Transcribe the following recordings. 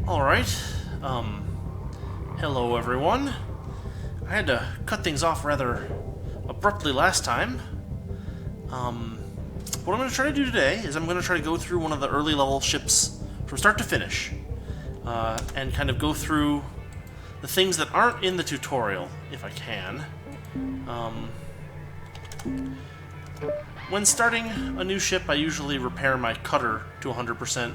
Alright, hello everyone. I had to cut things off rather abruptly last time. What I'm going to try to do today is I'm going to try to go through one of the early level ships from start to finish, and kind of go through the things that aren't in the tutorial, if I can. When starting a new ship, I usually repair my cutter to 100%,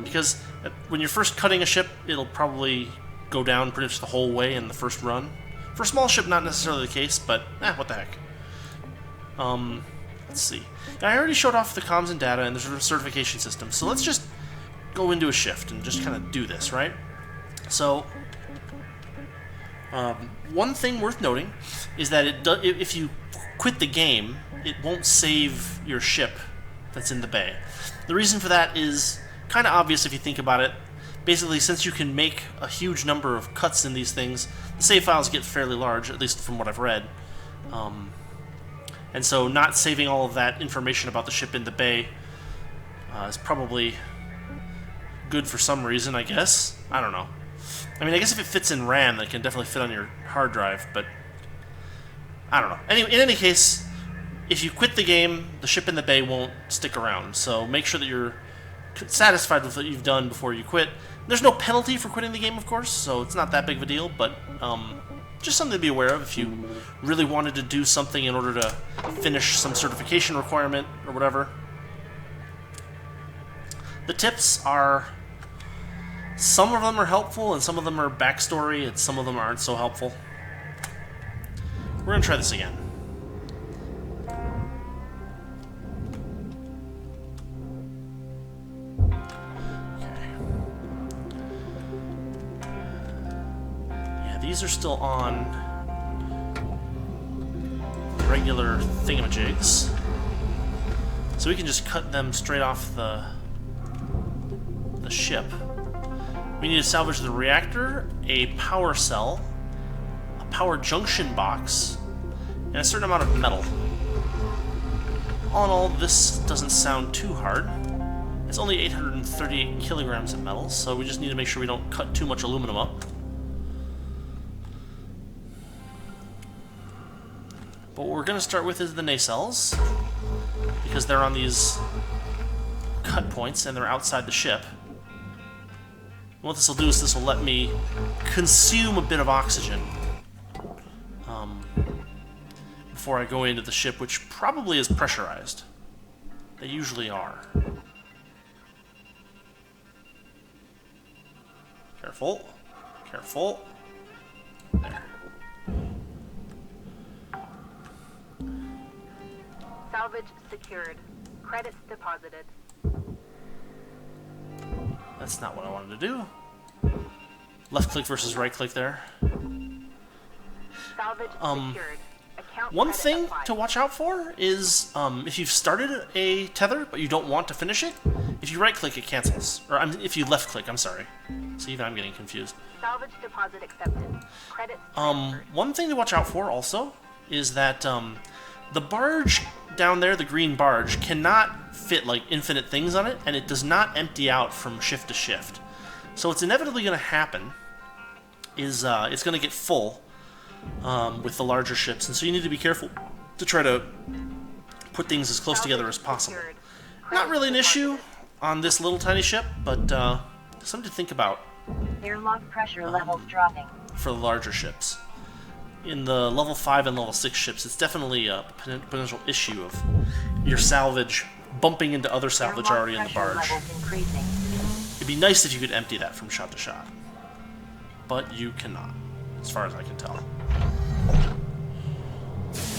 because when you're first cutting a ship, it'll probably go down pretty much the whole way in the first run. For a small ship, not necessarily the case, but what the heck. Let's see. I already showed off the comms and data and the certification system, so let's just go into a shift and just kind of do this, right? So, one thing worth noting is that if you quit the game, it won't save your ship that's in the bay. The reason for that is kind of obvious if you think about it. Basically, since you can make a huge number of cuts in these things, the save files get fairly large, at least from what I've read. And so not saving all of that information about the ship in the bay is probably good for some reason, I guess. I don't know. I mean, I guess if it fits in RAM, that can definitely fit on your hard drive, but I don't know. In any case, if you quit the game, the ship in the bay won't stick around, so make sure that you're satisfied with what you've done before you quit. There's no penalty for quitting the game, of course, so it's not that big of a deal, but just something to be aware of if you really wanted to do something in order to finish some certification requirement or whatever. The tips are, some of them are helpful and some of them are backstory and some of them aren't so helpful. We're going to try this again. These are still on regular thingamajigs, so we can just cut them straight off the ship. We need to salvage the reactor, a power cell, a power junction box, and a certain amount of metal. All in all, this doesn't sound too hard. It's only 838 kilograms of metal, so we just need to make sure we don't cut too much aluminum up. But what we're going to start with is the nacelles, because they're on these cut points and they're outside the ship. And what this will do is this will let me consume a bit of oxygen before I go into the ship, which probably is pressurized. They usually are. Careful. Careful. There. Salvage secured. Credits deposited. That's not what I wanted to do. Left click versus right click there. Salvage secured. Account one credit thing applied. to watch out for is if you've started a tether but you don't want to finish it, if you right click it cancels. Or if you left click, I'm sorry. See, even I'm getting confused. Salvage deposit accepted. Credits one thing to watch out for also is that the barge down there, the green barge, cannot fit like infinite things on it, and it does not empty out from shift to shift. So what's inevitably going to happen is it's going to get full with the larger ships, and so you need to be careful to try to put things as close together as possible. Not really an issue on this little tiny ship, but something to think about. Airlock pressure levels dropping. For the larger ships. In the level 5 and level 6 ships, it's definitely a potential issue of your salvage bumping into other salvage already in the barge. It'd be nice if you could empty that from shot to shot. But you cannot, as far as I can tell.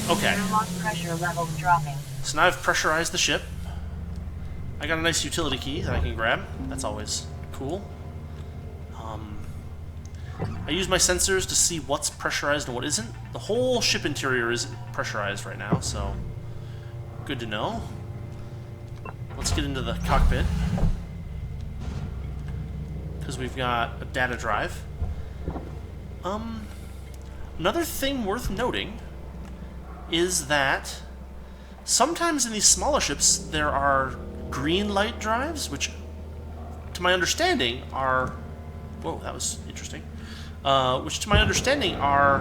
Okay. Airlock pressure levels dropping. So now I've pressurized the ship. I got a nice utility key that I can grab. That's always cool. I use my sensors to see what's pressurized and what isn't. The whole ship interior is pressurized right now, so good to know. Let's get into the cockpit, because we've got a data drive. Another thing worth noting is that sometimes in these smaller ships there are green light drives, which, to my understanding, are Whoa, that was interesting. Which, to my understanding, are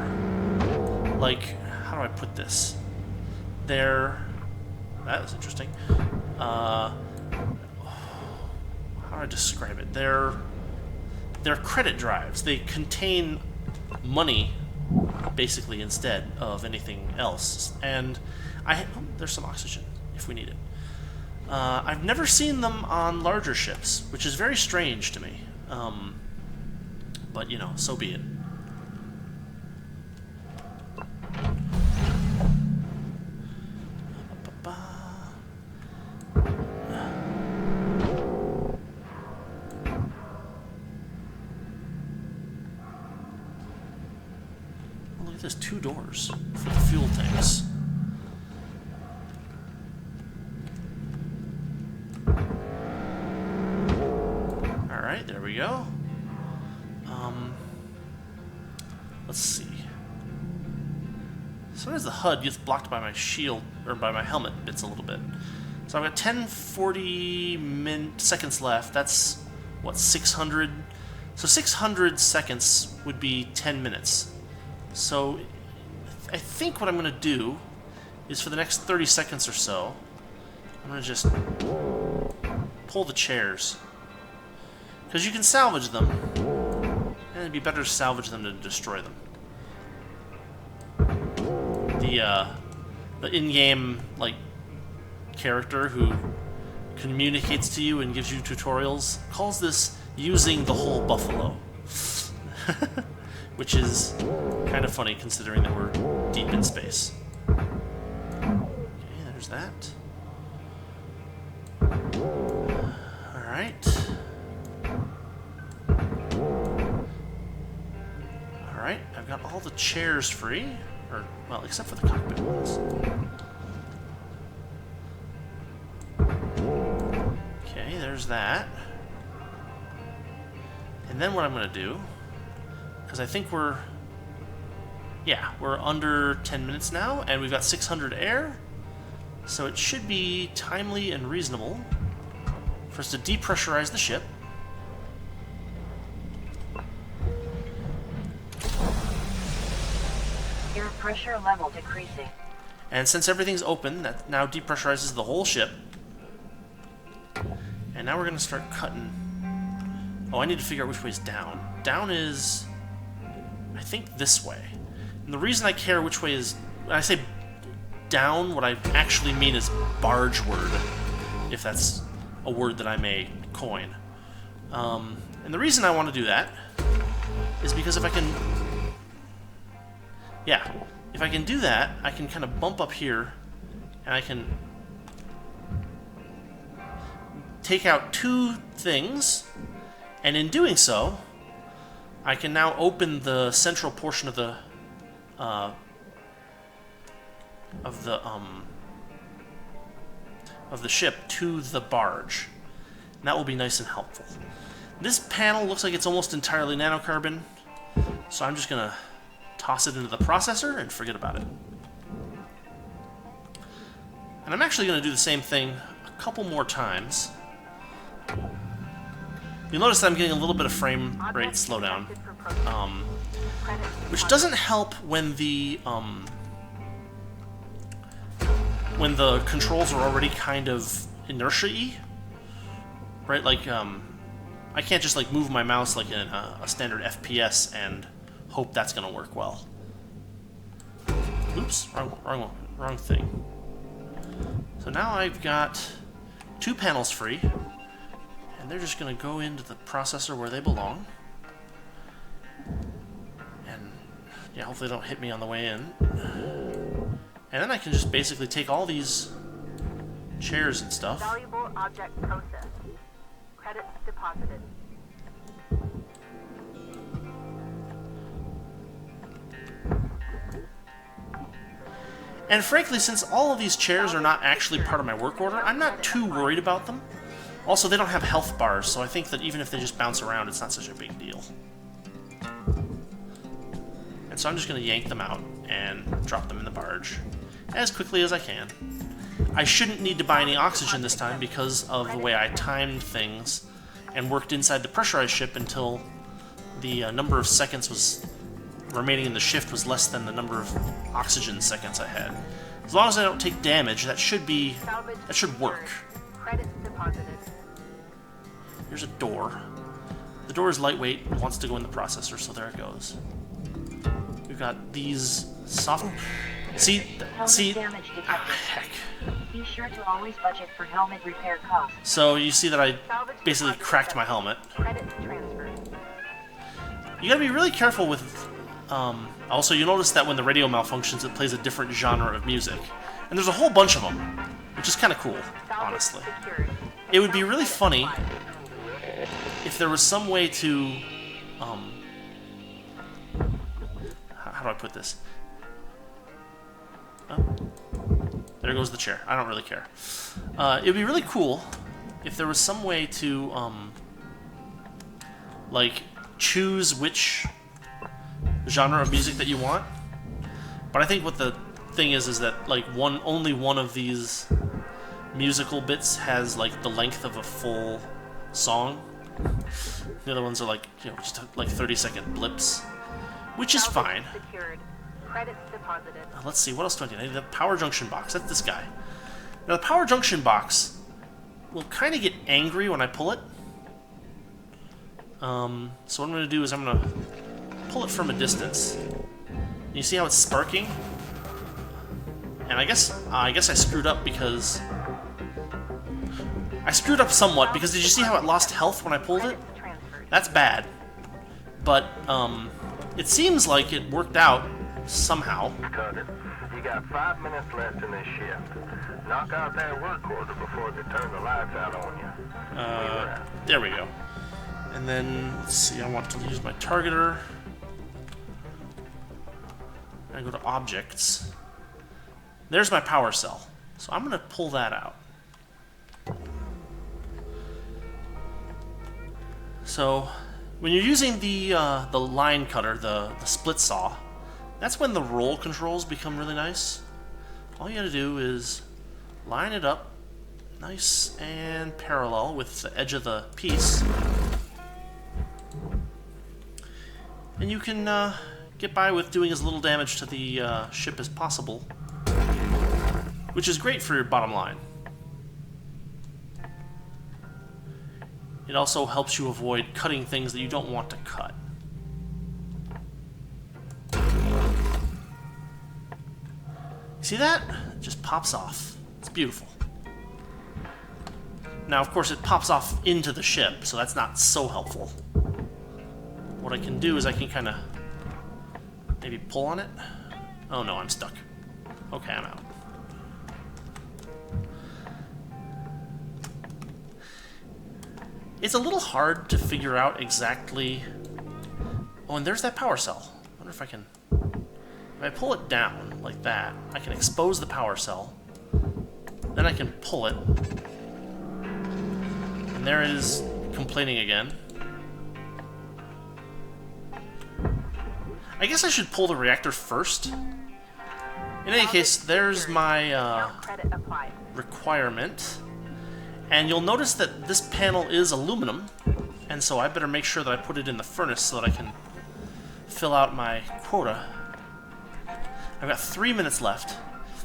like, how do I put this? They're, that was interesting. How do I describe it? They're credit drives. They contain money, basically, instead of anything else. And there's some oxygen if we need it. I've never seen them on larger ships, which is very strange to me. But, you know, so be it. Look at this, 2 doors for the fuel tanks. Alright, there we go. Let's see. Sometimes the HUD gets blocked by my shield, or by my helmet bits a little bit. So I've got 1040 seconds left. That's, what, 600? So 600 seconds would be 10 minutes. So I think what I'm going to do is for the next 30 seconds or so, I'm going to just pull the chairs. Because you can salvage them, and it'd be better to salvage them than to destroy them. The in-game, like, character who communicates to you and gives you tutorials calls this using the whole buffalo. Which is kind of funny considering that we're deep in space. Okay, there's that. Alright. Alright, I've got all the chairs free. Or, well, except for the cockpit ones. Okay, there's that. And then what I'm going to do, because I think we're under 10 minutes now, and we've got 600 air, so it should be timely and reasonable for us to depressurize the ship. Air pressure level decreasing. And since everything's open, that now depressurizes the whole ship. And now we're going to start cutting. Oh, I need to figure out which way is down. Down is, I think, this way. And the reason I care which way is, when I say down, what I actually mean is bargeward, if that's a word that I may coin. And the reason I want to do that is because if I can... Yeah, if I can do that, I can kind of bump up here, and I can take out 2 things, and in doing so, I can now open the central portion of the ship to the barge. And that will be nice and helpful. This panel looks like it's almost entirely nanocarbon, so I'm just gonna toss it into the processor and forget about it. And I'm actually going to do the same thing a couple more times. You'll notice that I'm getting a little bit of frame rate slowdown, which doesn't help when the controls are already kind of inertia-y, right? Like I can't just like move my mouse like in a standard FPS and hope that's going to work well. Oops, wrong thing. So now I've got 2 panels free, and they're just going to go into the processor where they belong. And yeah, hopefully they don't hit me on the way in. And then I can just basically take all these chairs and stuff. Valuable object processed. Credits deposited. And frankly, since all of these chairs are not actually part of my work order, I'm not too worried about them. Also, they don't have health bars, so I think that even if they just bounce around, it's not such a big deal. And so I'm just going to yank them out and drop them in the barge as quickly as I can. I shouldn't need to buy any oxygen this time because of the way I timed things and worked inside the pressurized ship until the number of seconds was remaining in the shift was less than the number of oxygen seconds I had. As long as I don't take damage, that should work. Credits deposited. Here's a door. The door is lightweight and wants to go in the processor, so there it goes. We've got these soft... See? Damage detected. Heck. Be sure to always budget for helmet repair costs. So you see that I basically cracked my helmet. Credits transferred. You gotta be really careful with... also, you notice that when the radio malfunctions, it plays a different genre of music. And there's a whole bunch of them, which is kind of cool, honestly. It would be really funny if there was some way to... how do I put this? Oh, there goes the chair. I don't really care. It would be really cool if there was some way to, like, choose which genre of music that you want. But I think what the thing is that, like, only one of these musical bits has, like, the length of a full song. The other ones are, like, you know, just, like, 30-second blips. Which is fine. Secured. Credits deposited. Let's see, what else do I need? I need the power junction box. That's this guy. Now, the power junction box will kind of get angry when I pull it. So what I'm going to do is I'm going to pull it from a distance. You see how it's sparking? And I guess I screwed up because... I screwed up somewhat because did you see how it lost health when I pulled it? That's bad. But, it seems like it worked out somehow. Cut it. You got 5 minutes left in this shift. Knock out that work order before they turn the lights out on you. There we go. And then, let's see, I want to use my targeter. I go to objects. There's my power cell. So I'm going to pull that out. So, when you're using the line cutter, the split saw, that's when the roll controls become really nice. All you gotta do is line it up nice and parallel with the edge of the piece. And you can get by with doing as little damage to the ship as possible, which is great for your bottom line. It also helps you avoid cutting things that you don't want to cut. See that? It just pops off. It's beautiful. Now, of course, it pops off into the ship, so that's not so helpful. What I can do is I can kind of maybe pull on it. Oh no, I'm stuck. Okay, I'm out. It's a little hard to figure out exactly... Oh, and there's that power cell. I wonder if I can... If I pull it down like that, I can expose the power cell. Then I can pull it. And there it is, complaining again. I guess I should pull the reactor first. In any case, there's my requirement. And you'll notice that this panel is aluminum, and so I better make sure that I put it in the furnace so that I can fill out my quota. I've got 3 minutes left,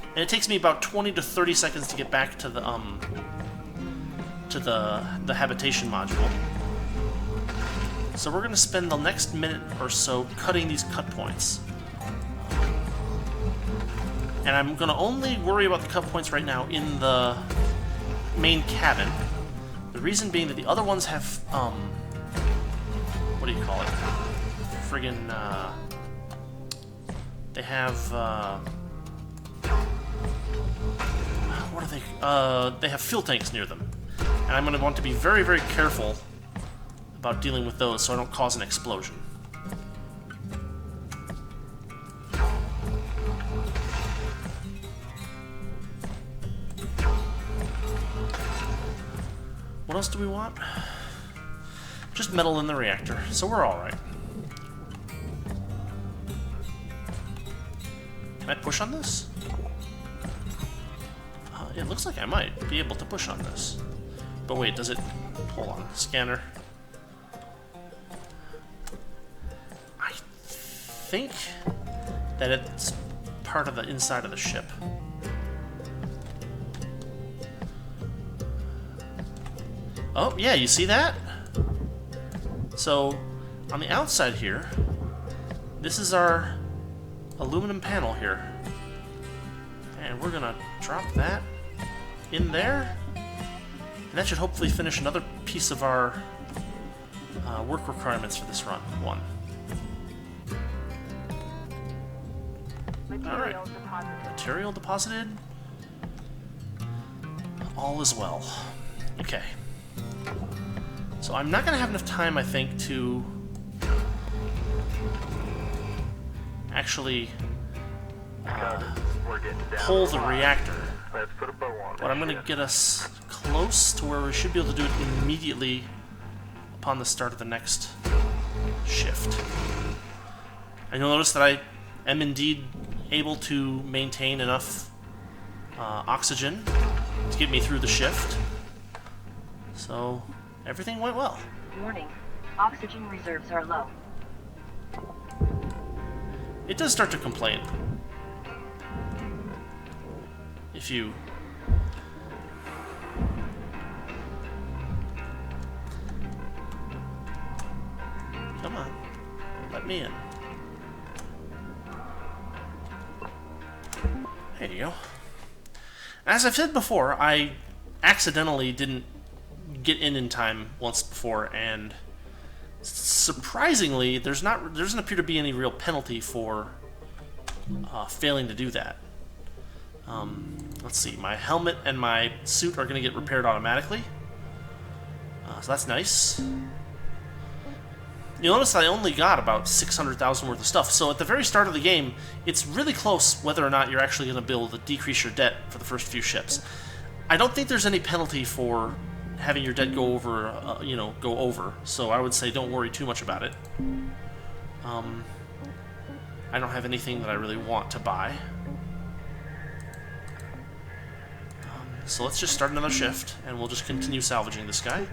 and it takes me about 20 to 30 seconds to get back to the habitation module. So we're going to spend the next minute or so cutting these cut points. And I'm going to only worry about the cut points right now in the main cabin. The reason being that the other ones have, what do you call it? Friggin', they have, what are they? They have fuel tanks near them. And I'm going to want to be very, very careful about dealing with those so I don't cause an explosion. What else do we want? Just metal in the reactor, so we're alright. Can I push on this? It looks like I might be able to push on this. But wait, does it... Hold on. Scanner. think that it's part of the inside of the ship. Oh, yeah, you see that? So, on the outside here, this is our aluminum panel here. And we're gonna drop that in there. And that should hopefully finish another piece of our work requirements for this run. One. Material deposited. Material deposited. All is well. Okay. So I'm not going to have enough time, I think, to actually We're getting down pull to the wire. reactor. Let's put a bow on But I'm going to get us close to where we should be able to do it immediately upon the start of the next shift. And you'll notice that I am indeed able to maintain enough oxygen to get me through the shift. So everything went well. Warning. Oxygen reserves are low. It does start to complain. If you... Come on. Let me in. There you go. As I've said before, I accidentally didn't get in time once before, and surprisingly, there doesn't appear to be any real penalty for failing to do that. Let's see, my helmet and my suit are going to get repaired automatically, so that's nice. You'll notice that I only got about 600,000 worth of stuff, so at the very start of the game, it's really close whether or not you're actually going to be able to decrease your debt for the first few ships. I don't think there's any penalty for having your debt go over, so I would say don't worry too much about it. I don't have anything that I really want to buy. So let's just start another shift, and we'll just continue salvaging this guy.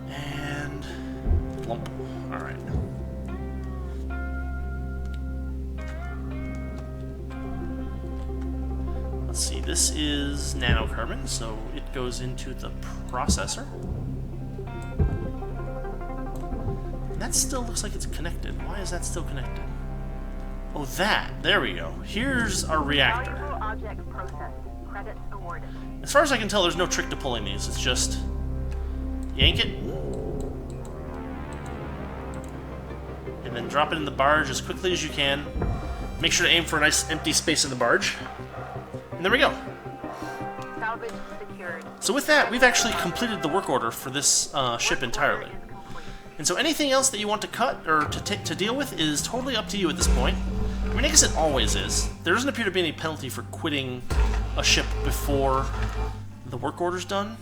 And... lump. Alright. Let's see, this is nanocarbon, so it goes into the processor. That still looks like it's connected. Why is that still connected? Oh, there we go. Here's our reactor. Valuable object processed. Credits awarded. As far as I can tell, there's no trick to pulling these. It's just yank it, and then drop it in the barge as quickly as you can. Make sure to aim for a nice empty space in the barge. And there we go. Salvage secured. So with that, we've actually completed the work order for this ship entirely. And so anything else that you want to cut or to deal with is totally up to you at this point. I mean, I guess it always is. There doesn't appear to be any penalty for quitting a ship before the work order's done.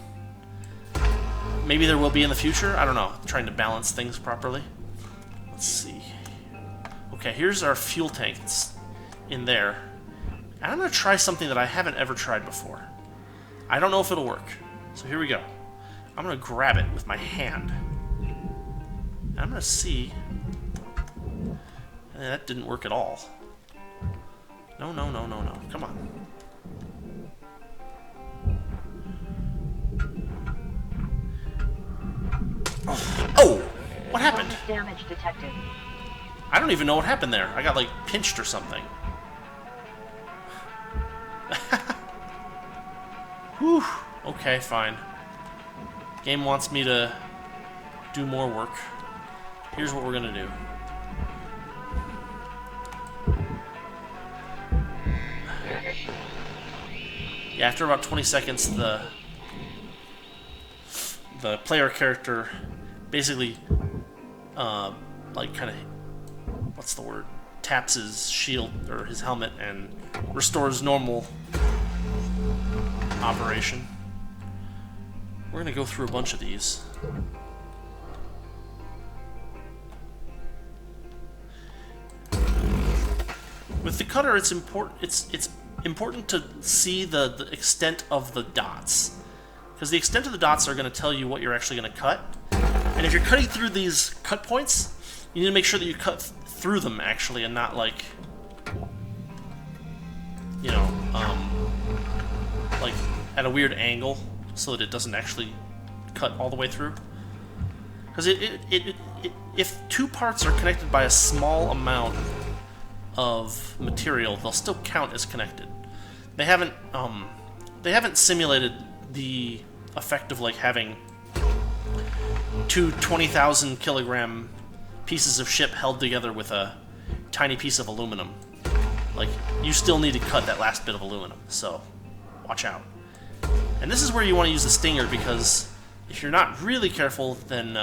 Maybe there will be in the future. I don't know. Trying to balance things properly. Let's see. Okay, here's our fuel tank. It's in there. And I'm going to try something that I haven't ever tried before. I don't know if it'll work. So here we go. I'm going to grab it with my hand. And I'm going to see... that didn't work at all. No. Come on. Oh! What happened? Damage detected. I don't even know what happened there. I got, like, pinched or something. Whew. Okay, fine. Game wants me to do more work. Here's what we're gonna do. Yeah, after about 20 seconds, the player character basically, like, kind of, what's the word? Taps his shield or his helmet and restores normal operation. We're gonna go through a bunch of these. With the cutter, it's important to see the extent of the dots. because the extent of the dots are going to tell you what you're actually going to cut. And if you're cutting through these cut points, you need to make sure that you cut through them, actually, and not, like, you know, like, at a weird angle, so that it doesn't actually cut all the way through. Because if two parts are connected by a small amount of material, they'll still count as connected. They haven't simulated the effect of, like, having two 20,000 kilogram pieces of ship held together with a tiny piece of aluminum. Like, you still need to cut that last bit of aluminum, so watch out. And this is where you want to use the stinger, because if you're not really careful, then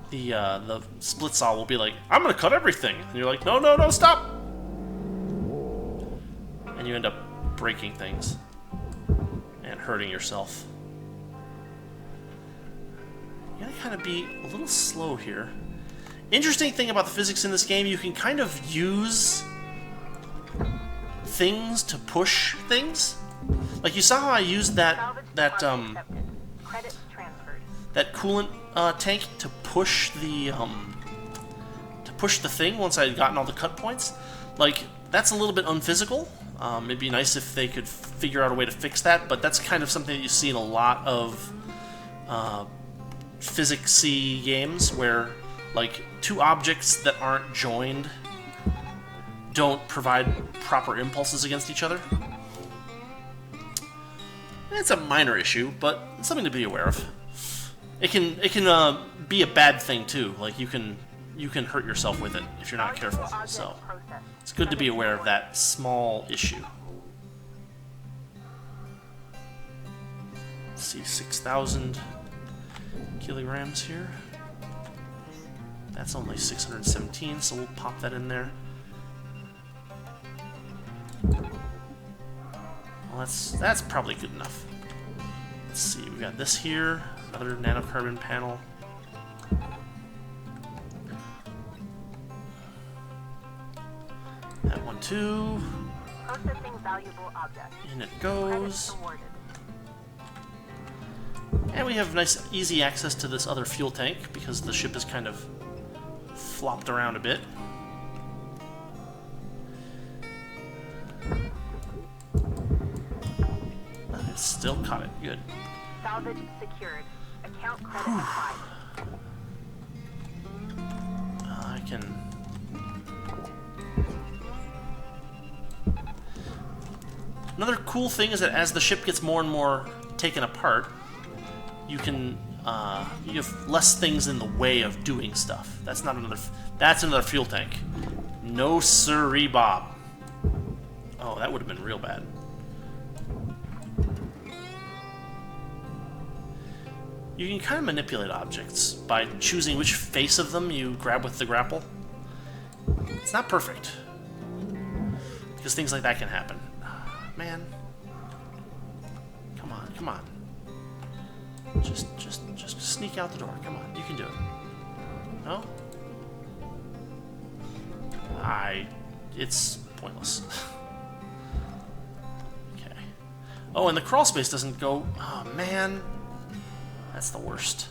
the split saw will be like, I'm gonna cut everything, and you're like, no, no, no, stop! And you end up breaking things and hurting yourself. You gotta kind of be a little slow here. Interesting thing about the physics in this game, you can kind of use things to push things. Like, you saw how I used that coolant tank to push the thing once I had gotten all the cut points. Like, that's a little bit unphysical. It'd be nice if they could figure out a way to fix that, but that's kind of something that you see in a lot of physics-y games where, like, two objects that aren't joined don't provide proper impulses against each other. It's a minor issue, but it's something to be aware of. It can be a bad thing too. Like, you can hurt yourself with it if you're not careful. So it's good to be aware of that small issue. Let's see, 6,000 kilograms here. That's only 617, so we'll pop that in there. Well, that's probably good enough. Let's see, we got this here, another nanocarbon panel. That one too. Processing valuable object. In it goes. And we have nice, easy access to this other fuel tank because the ship is kind of flopped around a bit. It still caught it. Good. Salvage secured. Account credit applied. I can. Another cool thing is that as the ship gets more and more taken apart, you can you have less things in the way of doing stuff. That's another fuel tank. No siree, Bob. Oh, that would have been real bad. You can kind of manipulate objects by choosing which face of them you grab with the grapple. It's not perfect, because things like that can happen. Man, come on, come on. Just sneak out the door. Come on, you can do it. No? It's pointless. Okay. Oh, and the crawl space doesn't go. Oh man, that's the worst.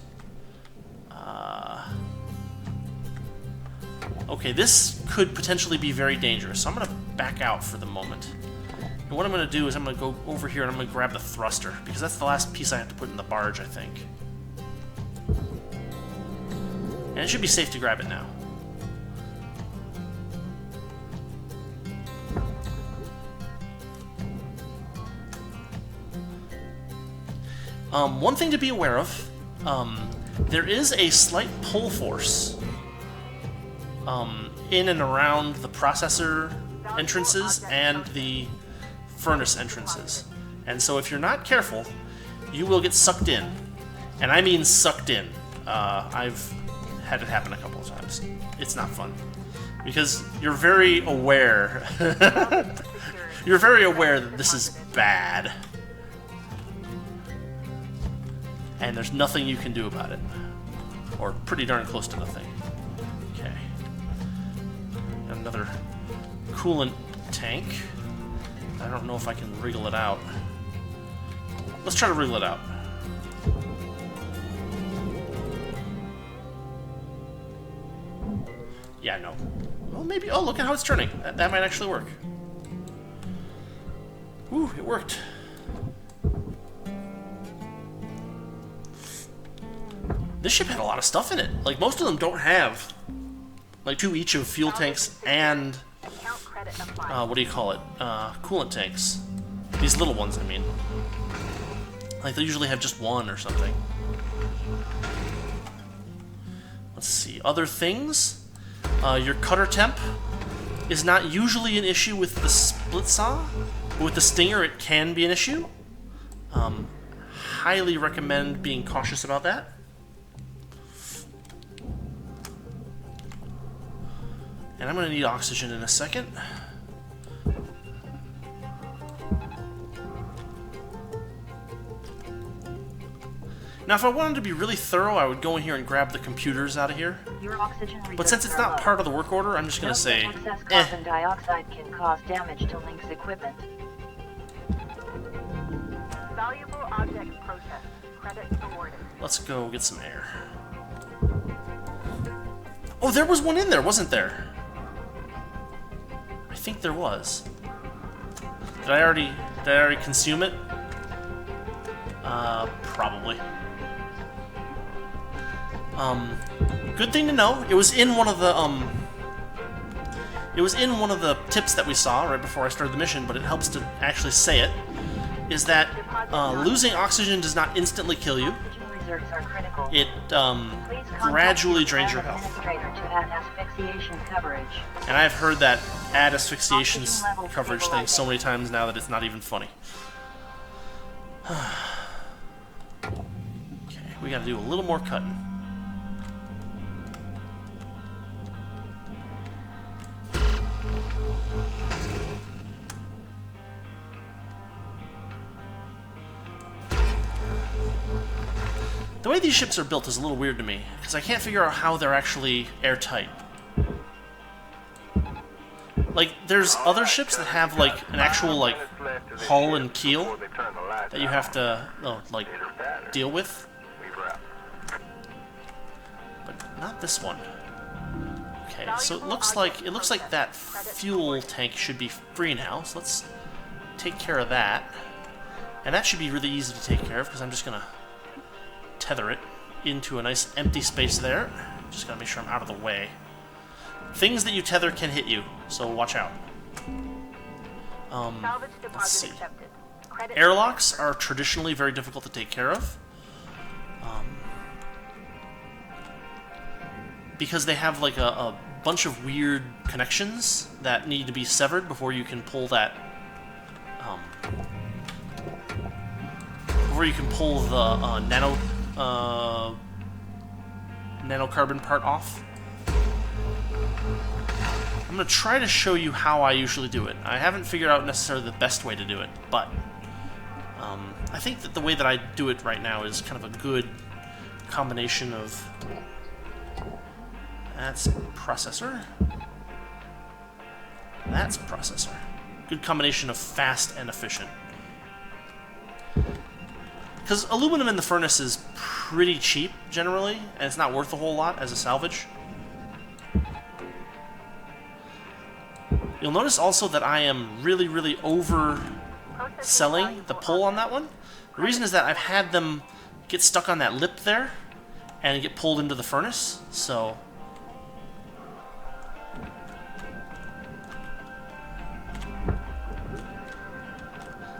Okay, this could potentially be very dangerous, so I'm gonna back out for the moment. And what I'm going to do is I'm going to go over here and I'm going to grab the thruster, because that's the last piece I have to put in the barge, I think. And it should be safe to grab it now. One thing to be aware of, there is a slight pull force in and around the processor entrances and the furnace entrances, and so if you're not careful, you will get sucked in, and I mean sucked in. I've had it happen a couple of times. It's not fun because you're very aware. You're very aware that this is bad, and there's nothing you can do about it, or pretty darn close to nothing. Okay, another coolant tank. I don't know if I can wriggle it out. Let's try to wriggle it out. Yeah, no. Well, maybe... Oh, look at how it's turning. That might actually work. Whew, it worked. This ship had a lot of stuff in it. Like, most of them don't have, like, 2 each of fuel tanks and, what do you call it? Coolant tanks. These little ones, I mean. Like, they usually have just 1 or something. Let's see. Other things? Your cutter temp is not usually an issue with the split saw. But with the Stinger, it can be an issue. Highly recommend being cautious about that. And I'm going to need oxygen in a second. Now, if I wanted to be really thorough, I would go in here and grab the computers out of here. Your oxygen But since it's not part of the work order, I'm just going to say, excess carbon dioxide can cause damage to Link's equipment. Valuable object processed. Credit awarded. Let's go get some air. Oh, there was one in there, wasn't there? I think there was. Did I already consume it? Probably. Good thing to know. It was in one of the tips that we saw right before I started the mission, but it helps to actually say it. Is that losing oxygen does not instantly kill you. Reserves are critical. It Please gradually contact drains your the health. administrator to add asphyxiation coverage. And I've heard that add asphyxiation Oxygen level coverage thing so many times now that it's not even funny. Okay, we gotta do a little more cutting. The way these ships are built is a little weird to me, because I can't figure out how they're actually airtight. Like, there's other ships that have, like, an actual, like, hull and keel that you have to, like, deal with. But not this one. Okay, so it looks like that fuel tank should be free now, so let's take care of that. And that should be really easy to take care of, because I'm just gonna tether it into a nice empty space there. Just gotta make sure I'm out of the way. Things that you tether can hit you, so watch out. Salvage Let's deposit see. accepted. Credit Airlocks are traditionally very difficult to take care of. Because they have like a bunch of weird connections that need to be severed before you can pull that before you can pull the nanocarbon part off. I'm going to try to show you how I usually do it. I haven't figured out necessarily the best way to do it, but I think that the way that I do it right now is kind of a good combination of... That's processor. That's processor. Good combination of fast and efficient. Because aluminum in the furnace is pretty cheap, generally, and it's not worth a whole lot as a salvage. You'll notice also that I am really, really overselling the pull on that one. The reason is that I've had them get stuck on that lip there and get pulled into the furnace, so...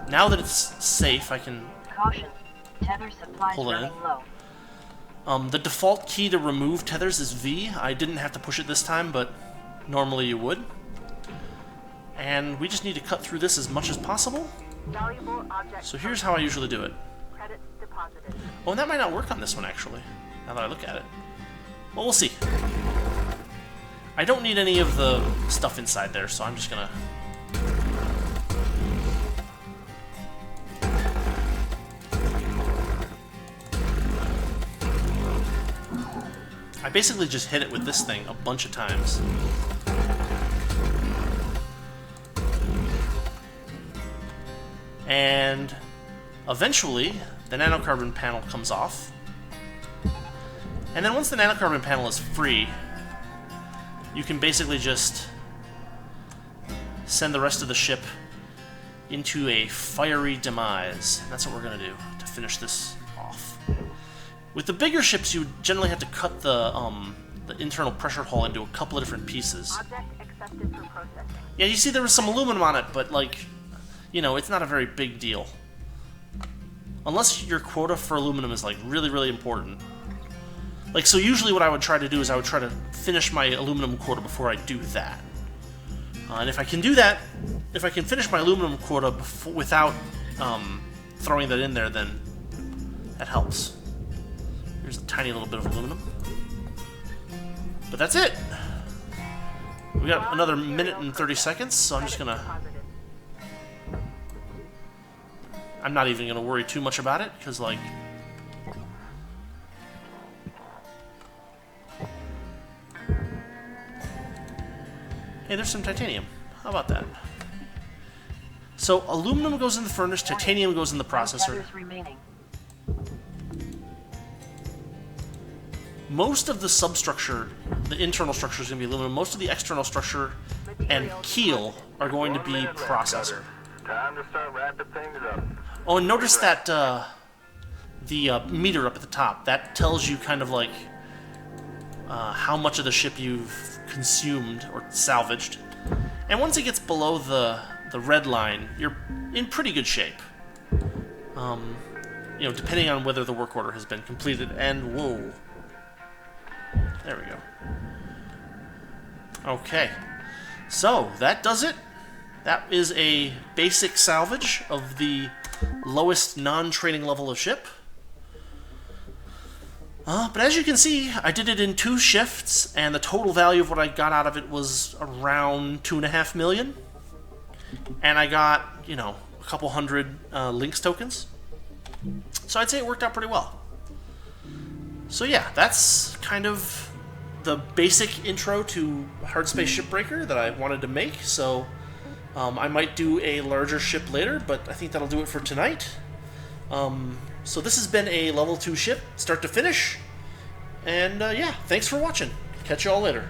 Now that it's safe, I can Caution. Tether supplies pull it in. running low. The default key to remove tethers is V. I didn't have to push it this time, but normally you would. And we just need to cut through this as much as possible. valuable object. So here's how I usually do it. Credits deposited. Oh, and that might not work on this one, actually, now that I look at it. Well, we'll see. I don't need any of the stuff inside there, so I'm just gonna... I basically just hit it with this thing a bunch of times. And Eventually, the nanocarbon panel comes off. And then once the nanocarbon panel is free, you can basically just send the rest of the ship into a fiery demise. And that's what we're going to do to finish this off. With the bigger ships, you generally have to cut the internal pressure hull into a couple of different pieces. Object accepted for processing. Yeah, you see there was some aluminum on it, but, like, you know, it's not a very big deal. Unless your quota for aluminum is, like, really, really important. Like, so usually what I would try to do is I would try to finish my aluminum quota before I do that. And if I can do that, if I can finish my aluminum quota without throwing that in there, then that helps. Here's a tiny little bit of aluminum. But that's it! We got another minute and 30 seconds, so I'm just gonna... I'm not even gonna worry too much about it, because, like... Hey, there's some titanium. How about that? So, aluminum goes in the furnace, titanium goes in the processor. Remaining. Most of the substructure, the internal structure is going to be aluminum. Most of the external structure and keel are going to be processor. Time to start wrapping things up. Oh, and notice that the meter up at the top, that tells you kind of like how much of the ship you've consumed or salvaged. And once it gets below the red line, you're in pretty good shape. You know, depending on whether the work order has been completed. And whoa. There we go. Okay. So, that does it. That is a basic salvage of the lowest non-training level of ship. But as you can see, I did it in 2 shifts, and the total value of what I got out of it was around 2.5 million. And I got, you know, a couple hundred Lynx tokens. So I'd say it worked out pretty well. So yeah, that's kind of the basic intro to Hardspace Shipbreaker that I wanted to make. So I might do a larger ship later, but I think that'll do it for tonight. So this has been a level 2 ship, start to finish. And yeah, thanks for watching. Catch you all later.